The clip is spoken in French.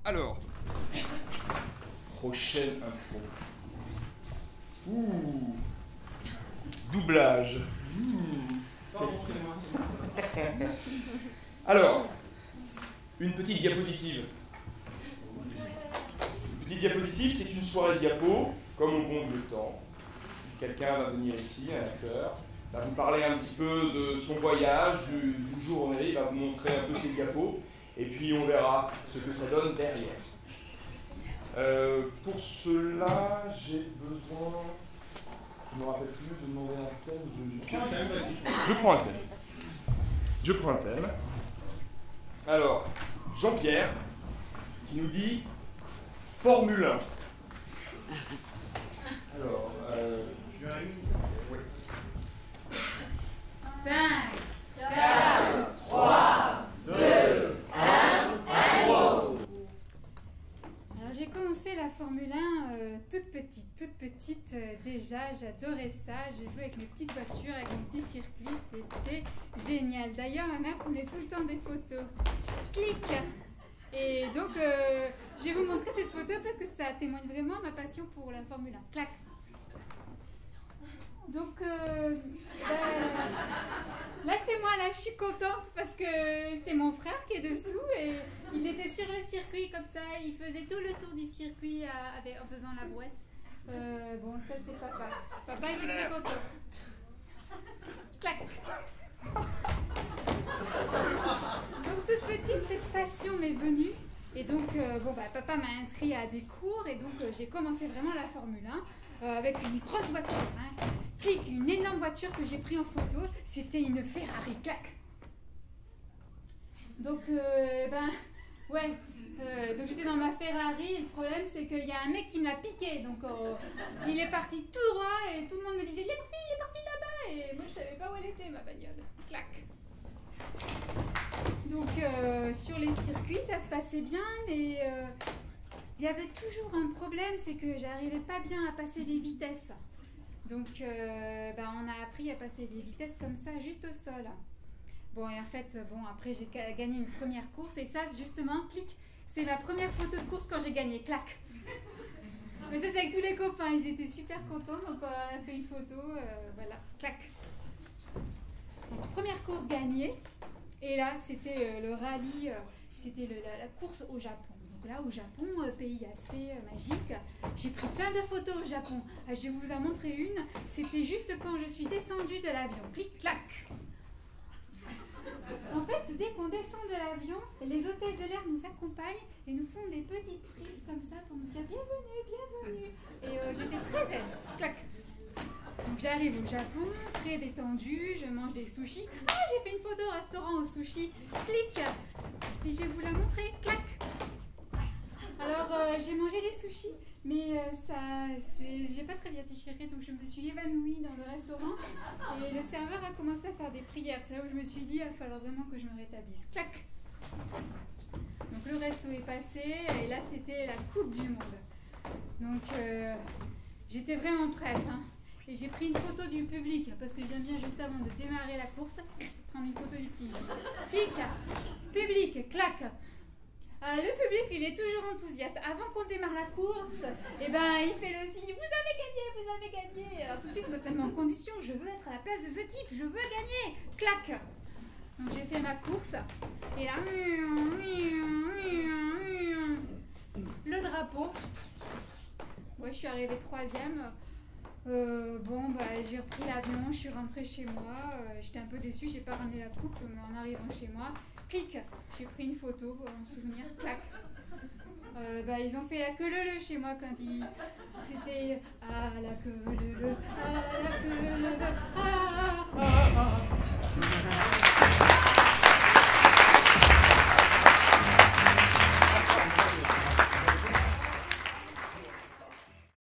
Alors, prochaine info. Ouh, doublage. Alors, une petite diapositive. Une petite diapositive, c'est une soirée diapo, comme on compte le temps. Quelqu'un va venir ici, un acteur, va vous parler un petit peu de son voyage, d'une journée, il va vous montrer un peu ses diapos, et puis on verra ce que ça donne derrière. Pour cela, j'ai besoin, je ne me rappelle plus, de demander un thème. Je prends un thème. Je prends un thème. Alors, Jean-Pierre, qui nous dit Formule 1. Alors, oui. 5, 4, 3, 2, 1, go! Alors j'ai commencé la Formule 1 toute petite déjà, j'adorais ça, je jouais avec mes petites voitures, avec mon petit circuit, c'était génial. D'ailleurs ma mère prenait tout le temps des photos. Clic! Et donc je vais vous montrer cette photo parce que ça témoigne vraiment ma passion pour la Formule 1. Clac! Donc là c'est moi, là je suis contente parce que c'est mon frère qui est dessous et il était sur le circuit comme ça, il faisait tout le tour du circuit en faisant la brouette. Bon, ça c'est papa. Papa il est très content. Clac. Donc toute petite cette passion m'est venue et donc papa m'a inscrit à des cours et donc j'ai commencé vraiment la Formule 1 avec une grosse voiture. Hein. Clic, une énorme voiture que j'ai pris en photo, c'était une Ferrari, clac. Donc, donc j'étais dans ma Ferrari, et le problème c'est qu'il y a un mec qui me l'a piqué, donc il est parti tout droit et tout le monde me disait il est parti là-bas, et moi je savais pas où elle était ma bagnole, clac. Donc sur les circuits ça se passait bien, mais il y avait toujours un problème, c'est que j'arrivais pas bien à passer les vitesses. Donc, on a appris à passer les vitesses comme ça, juste au sol. Bon, et en fait, après j'ai gagné une première course, et ça, justement, clic, c'est ma première photo de course quand j'ai gagné, clac. Mais ça, c'est avec tous les copains, ils étaient super contents, donc on a fait une photo, voilà, clac. Donc, première course gagnée, et là, c'était le rallye, c'était la course au Japon. Là au Japon, pays assez magique, j'ai pris plein de photos au Japon. Je vais vous en montrer une, c'était juste quand je suis descendue de l'avion. Clic, clac. En fait, dès qu'on descend de l'avion, les hôtesses de l'air nous accompagnent et nous font des petites prises comme ça pour nous dire bienvenue, bienvenue. Et j'étais très zen. Clac. Donc j'arrive au Japon, très détendue, je mange des sushis. Ah, j'ai fait une photo au restaurant au sushi. Clic. Et je vais vous la montrer. Clac. Alors, j'ai mangé des sushis, mais j'ai pas très bien digéré, donc je me suis évanouie dans le restaurant et le serveur a commencé à faire des prières. C'est là où je me suis dit, il va falloir vraiment que je me rétablisse. Clac. Donc le resto est passé et là c'était la Coupe du Monde. Donc j'étais vraiment prête. Hein. Et j'ai pris une photo du public parce que j'aime bien juste avant de démarrer la course, prendre une photo du public. Clic, public, clac. Le public, il est toujours enthousiaste. Avant qu'on démarre la course, il fait le signe « Vous avez gagné, vous avez gagné !» Alors tout de suite, moi, ça me met en condition. Je veux être à la place de ce type, je veux gagner. Clac. Donc j'ai fait ma course. Et là, le drapeau. Ouais, je suis arrivée 3e. J'ai repris l'avion, je suis rentrée chez moi. J'étais un peu déçue, j'ai pas ramené la coupe, mais en arrivant chez moi, clic, j'ai pris une photo pour en souvenir, clac. Ils ont fait la queue leu chez moi quand c'était ah la queue leu, ah la queue leu, ah.